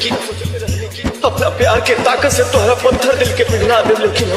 अपना प्यार के ताकत से तोहरा पत्थर दिल के पिघला दे, लेकिन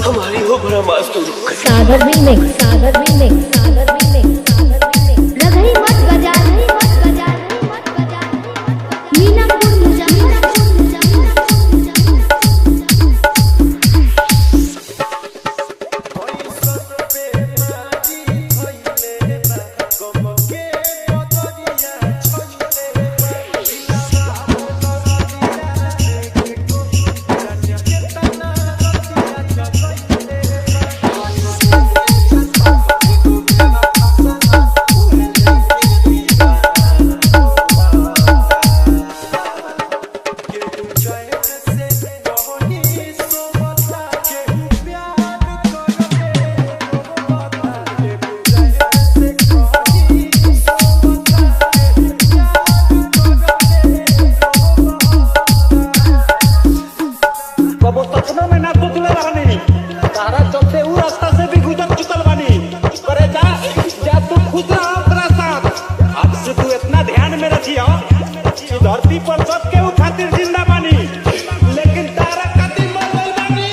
हमारी हो भरा मजदूर सागर भी नहीं, सागर भी नहीं, सागर भी नहीं, सागर भी नहीं। रगड़ी मत बजा, नहीं मत बजा, नहीं मत बजा। मीनापुर मुजा, मीनापुर मुजा, मीनापुर मुजा। धरती पर सबके खातिर जिंदा बानी, लेकिन तारा खातिर मर गइल बानी।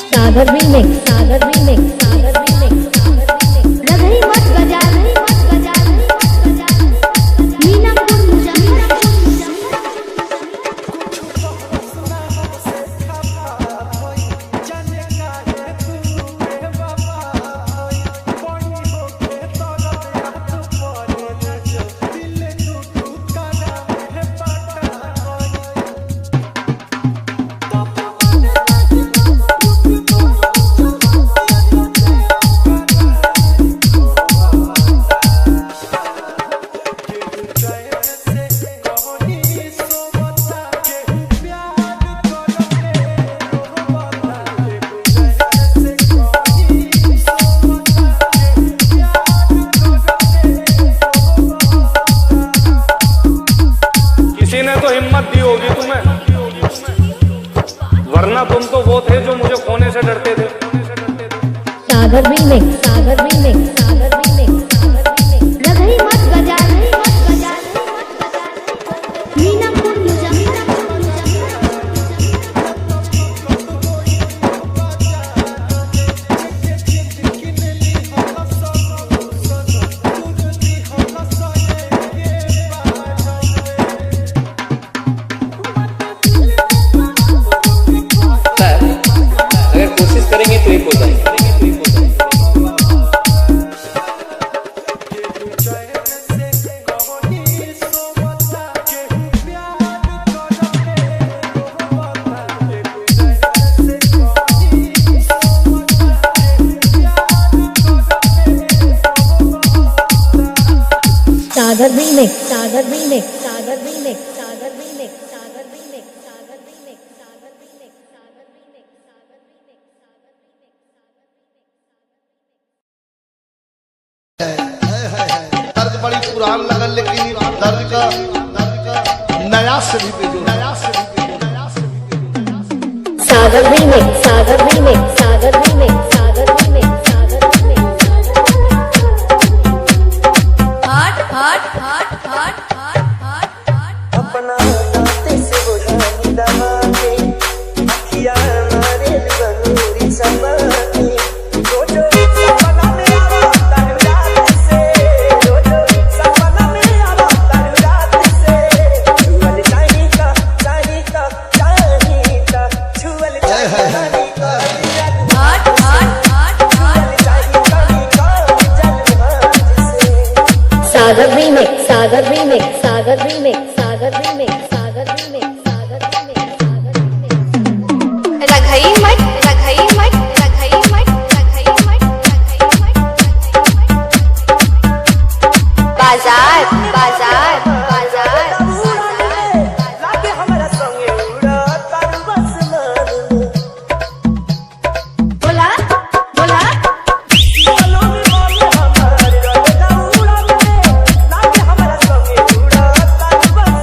सागर भी नहीं, सागर भी नहीं, सागर भी नहीं, सागर भी नहीं। रगड़ी मत बजा, नहीं मत बजा, नहीं मत बजा। मीनापुर मुजा, मीनापुर मुजा। हिम्मत दी होगी तुम्हें, वरना तुम तो वो थे जो मुझे खोने से डरते थे। सागर भी नहीं, सागर भी नहीं, सागर भी नहीं, सागर भी नहीं। रगड़ी मत बजा, नहीं मत बजा, नहीं मत बजा। मीनापुर मुजा, मीनापुर मुजा। कोशिश करेंगे तो एक हो जाएगा। सागर भी नहीं, सागर भी नहीं, सागर भी नहीं, सागर भी नहीं, सागर भी नहीं, सागर भी नहीं, सागर भी नहीं, सागर भी नहीं, सागर भी नहीं, सागर भी नहीं। दर्द बड़ी पुरान लगन, लेकिन दर्द का नया से भी बेजो, नया से भी बेजो, नया से भी बेजो। सागर भी नहीं, सागर भी नहीं, सागर भी नहीं, सागर भी नहीं, सागर भी नहीं। हाट हाट हाट हाट हाट हाट हाट। अपना दाते से बुझानी दवा के अखियां मारे बनूरी समाके। रोजो सपना में आता है रात से, रोजो सपना में आता है रात से। छुअल चाहिए का छुअल चाहिए का। हाट हाट हाट हाट। सागर भी नहीं, सागर भी नहीं, सागर भी नहीं, सागर भी नहीं, सागर भी नहीं, सागर भी नहीं, सागर भी नहीं। रघई मत, रघई मत, रघई मत, रघई मत, रघई मत। बाजार बाजार बाजार लागे हमारा संगे उड़ा तारू बस मान। बोला बोला। बोलो में बोले हमारे रंग उड़ा में, लागे हमारा संगे उड़ा तारू बस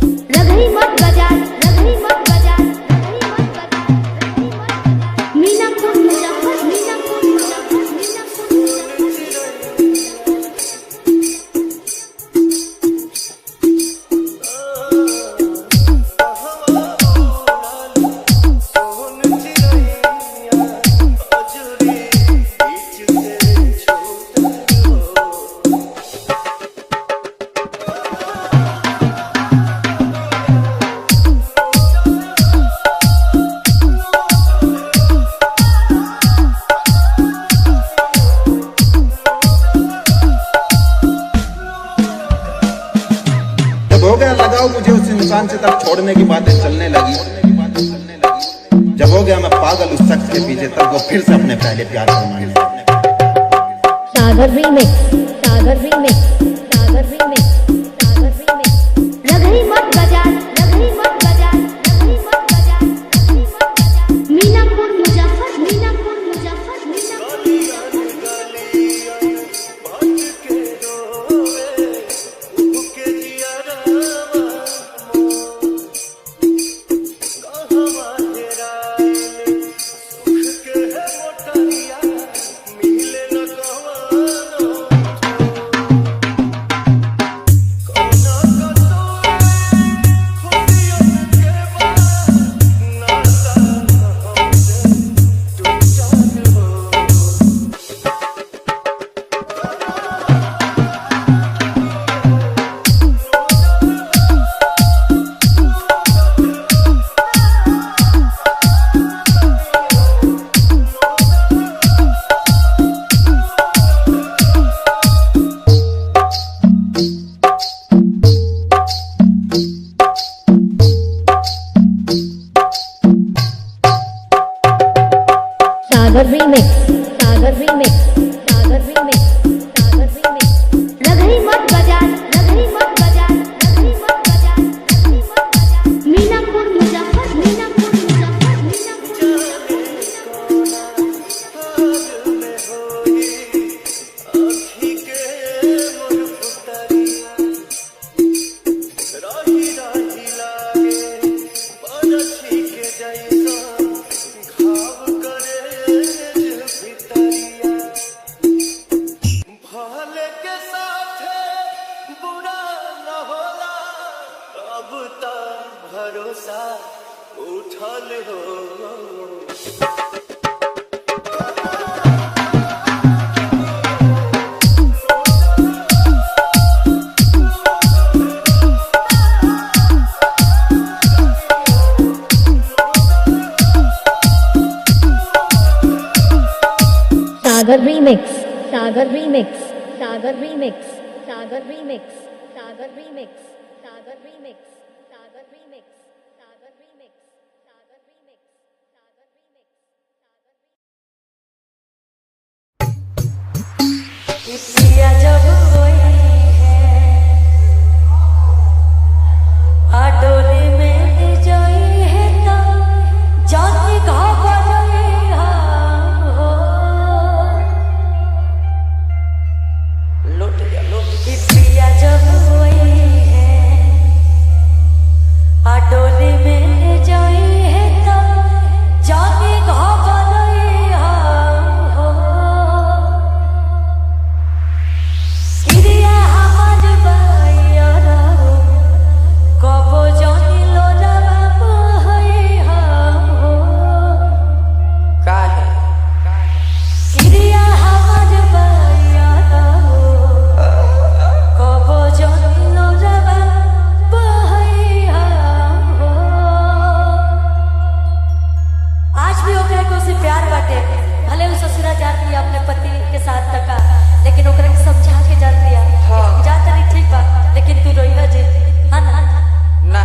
बताओ मुझे उस इंसान से तब छोड़ने की बातें चलने लगी। जब हो गया मैं पागल उस शख्स के पीछे, तब वो फिर से अपने पहले प्यार को मान लिया। सागर रीमिक्स, सागर रीमिक्स, सागर रीमिक्स, सागर रीमिक्स। रगही मत बजा, रगही मत बजा, रगही मत बजा, रगही मत बजा। मीनापुर मुजफ्फर, मीनापुर मुजफ्फर, मीनापुर सागर रीमिक्स, सागर रीमिक्स, सागर रीमिक्स, सागर रीमिक्स। रगही मत बजा, रगही मत बजा, रगही मत बजा, रगही मत बजा। मीनापुर मुजफ्फर, मीनापुर मुजफ्फर, मीनापुर भरोसा उठल हो। सागर रीमिक्स, सागर रीमिक्स, सागर रीमिक्स, सागर रीमिक्स, सागर रीमिक्स, सागर रीमिक्स, सागर रीमिक्स, सागर रीमिक्स, सागर रीमिक्स, सागर रीमिक्स। पिया जब हुई है आडोले में जाई है ना जाने घाबरे हो लौट गया लौट। पिया जब हुई है आडोले में जाई है ना जाने घाबरे हो। किरिया हमर बायरा कबो जानी लोरा बाबू है हो काहे किरिया हमर बायरा कबो जानी लोरा बाबू है हो। आज भी ओकरा को से प्यार बाटे, भले उ ससुरा जा दिया अपने पति के साथ तका, लेकिन ओकरा के समझा के जा दिया। हाँ। जा तरी ठीक बा, लेकिन तू रोइला जे हां ना ना।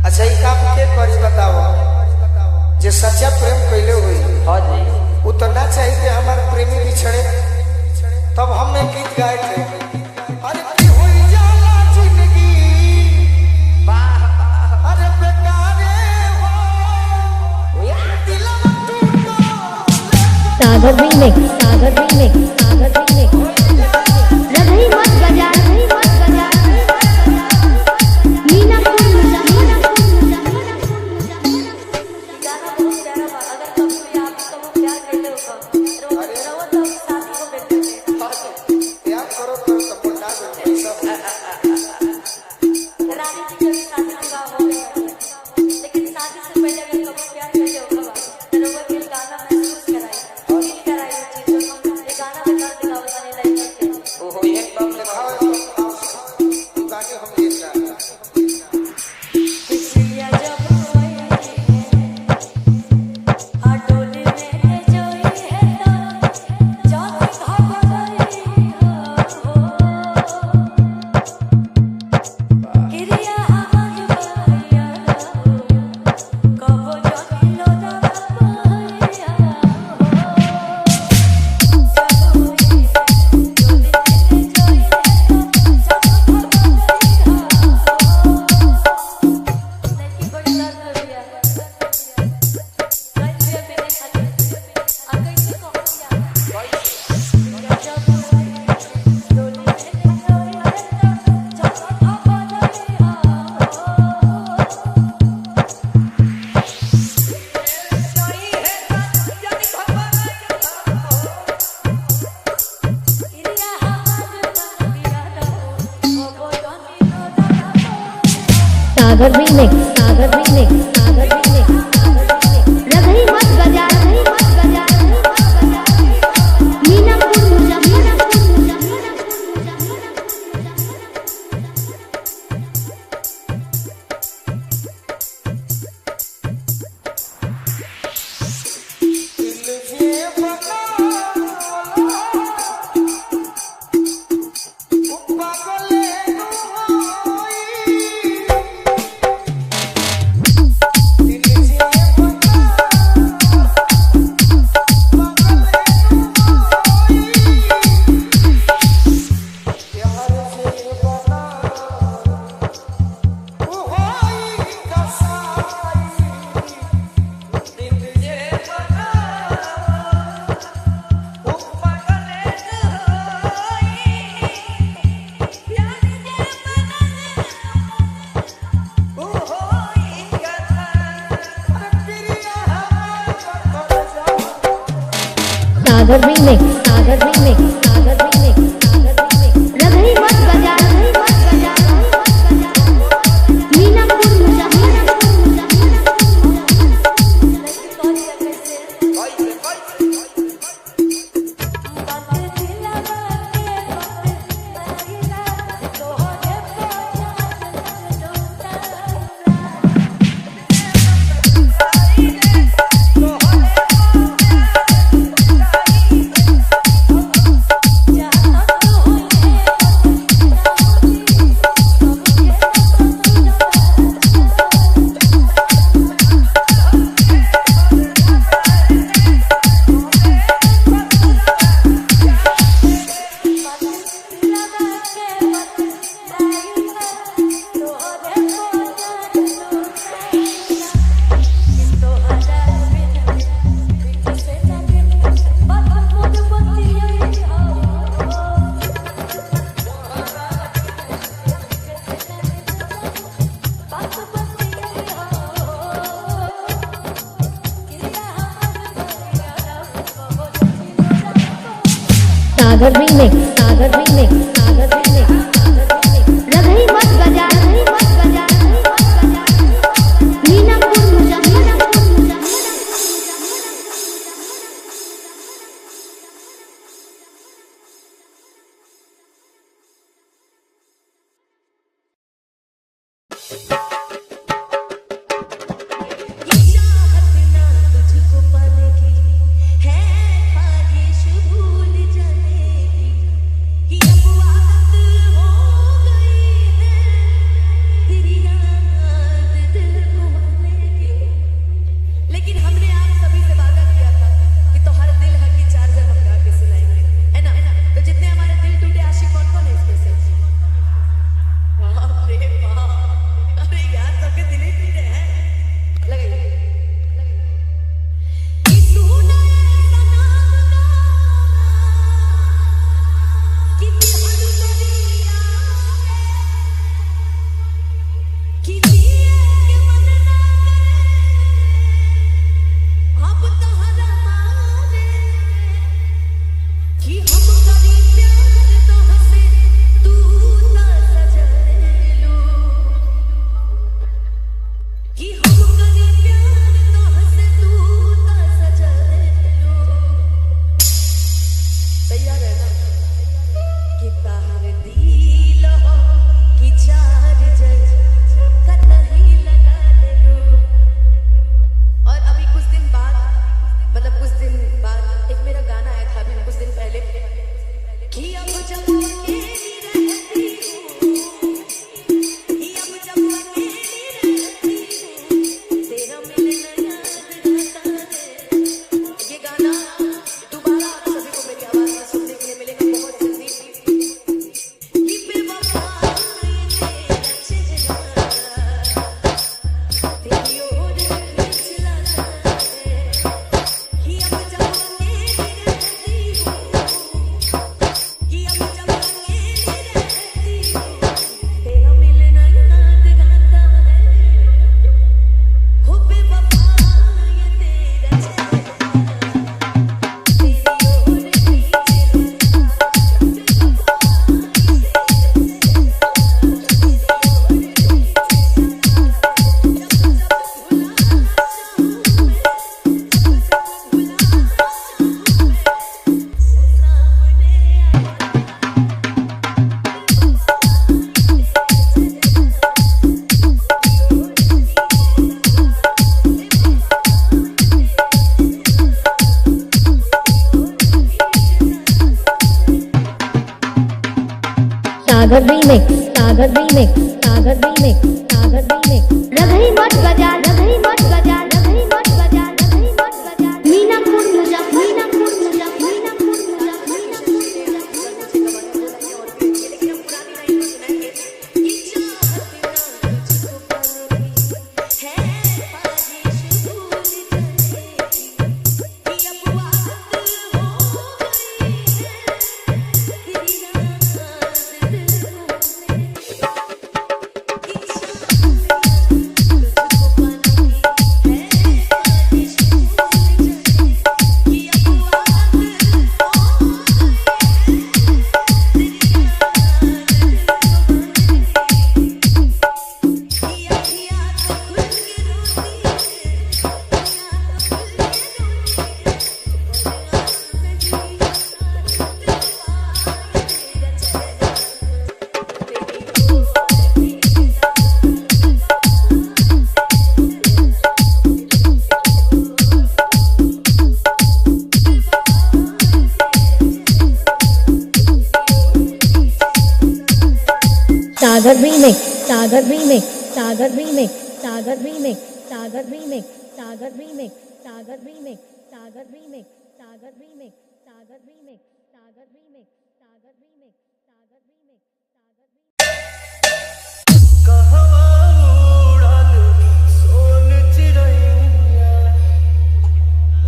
अच्छा ई काम के करी बताओ, जे सच्चा प्रेम कइले हुई। हां जी उतना चाहिए कि हमारे प्रेमी बिछड़े, तब हमने गीत गाए थे। अरे की होई जाला जिंदगी वाह अरे बेकारे हो दिलवा टूटा। सागर रीमिक्स, सागर रीमिक्स, सागर रीमिक्स। रगही मत बजा, रगही मत बजा, रगही मत बजा। मीनापुर मुजफ्फर, मीनापुर मुजफ्फर, गाना बहुत प्यारा बा। अगर कभी भी आप कबो प्यार करते हो तो शादी को बेटे प्यार करो तो सपोर्ट दे सब। रानी जी जब शादी विवाह हो गया, लेकिन शादी से पहले अगर कबो प्यार करते हो तो वो के गाना महसूस कराई फील कराई चीज। हम ये गाना में कर दिखाओ सागर रीमिक्स, सागर रीमिक्स, सागर रीमिक्स, सागर रीमिक्स। रघई मत बजा, रघई मत बजा, मीनापुर मुजफ्फरपुर, सागर रीमिक्स, सागर रीमिक्स, सागर रीमिक्स, सागर रीमिक्स। रघई मत बजा, रघई मत बजा, मीनापुर सागर रीमिक्स, सागर रीमिक्स, सागर रीमिक्स, सागर रीमिक्स। रघई मत बजा, रघई मत बजा, मीनापुर मुजफ्फरपुर। है ख्वाहिश भूल जाने की, कि अब आदत सागर रीमिक्स, सागर रीमिक्स, सागर रीमिक्स, सागर रीमिक्स। रघई मठ बाजार, रघई मठ बाजार, रघई मठ बाजार, रघई मठ बाजार। मीनापुर मुजफ्फर, मीनापुर मुजफ्फर, मीनापुर सागर रीमिक्स, सागर रीमिक्स, सागर रीमिक्स, सागर रीमिक्स, सागर रीमिक्स, सागर रीमिक्स, सागर रीमिक्स, सागर रीमिक्स, सागर रीमिक्स, सागर रीमिक्स, सागर रीमिक्स, सागर रीमिक्स, सागर रीमिक्स, सागर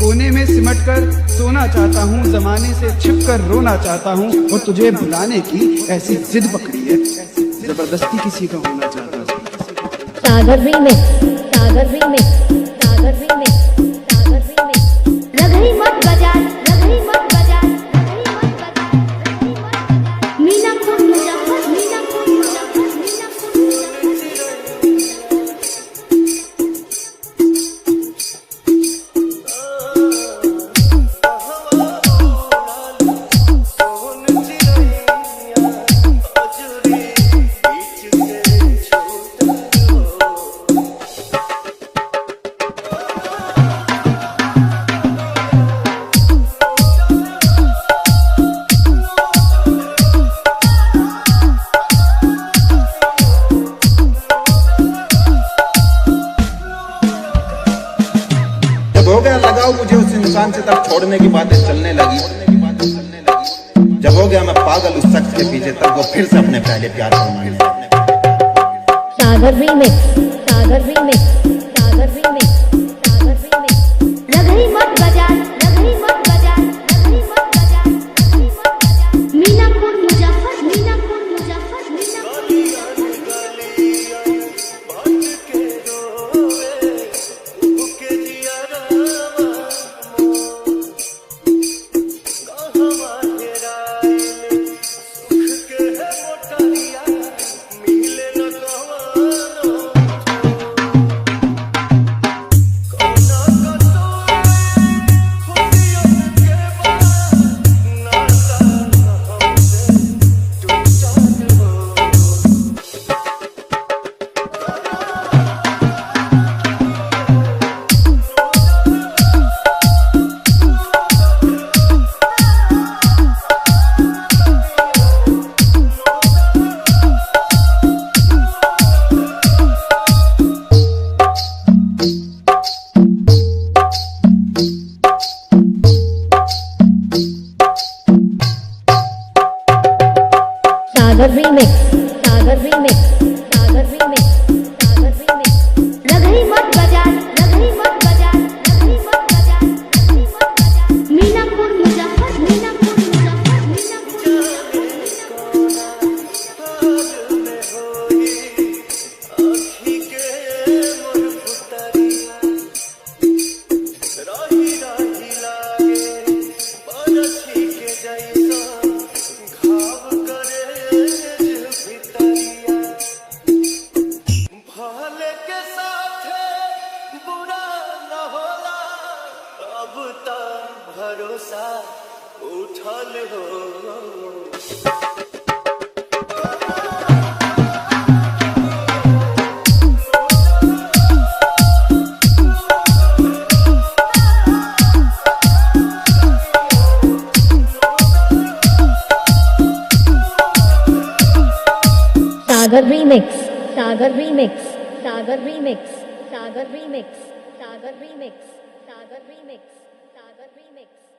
कोने में सिमट कर सोना चाहता हूँ, जमाने से छिप कर रोना चाहता हूँ, और तुझे भुलाने की ऐसी जिद पकड़ी है, जबरदस्ती किसी का होना चाहता हूँ। सागर रीमिक्स, सागर रीमिक्स, सागर रीमिक्स, सागर रीमिक्स। रघई मठ बाजार, रघई मठ बाजार, रघई मठ बाजार, रघई मठ बाजार। मीनापुर मुजफ्फर, मीनापुर मुजफ्फर, मीनापुर हो गया लगाओ मुझे उस इंसान से, तब छोड़ने की बातें चलने लगी। जब हो गया मैं पागल उस शख्स के पीछे, तब वो फिर से अपने पहले प्यार को मान लिया। सागर रीमिक्स, सागर रीमिक्स, सागर रीमिक्स, सागर रीमिक्स। रघई मठ बाजार, रघई मठ बाजार, रघई मठ बाजार, रघई मठ बाजार। मीनापुर मुजफ्फर, मीनापुर मुजफ्फर, मीनापुर सागर रीमिक्स, सागर रीमिक्स, सागर रीमिक्स, सागर रीमिक्स। रघई मठ बाजार, रघई मठ बाजार, रघई मठ बाजार, रघई मठ बाजार। मीनापुर मुजफ्फर, मीनापुर मुजफ्फर, मीनापुर भरोसा उठल हो। सागर रीमिक्स सागर रीमिक्स सागर रीमिक्स सागर रीमिक्स सागर रीमिक्स सागर रीमिक्स सागर रीमिक्स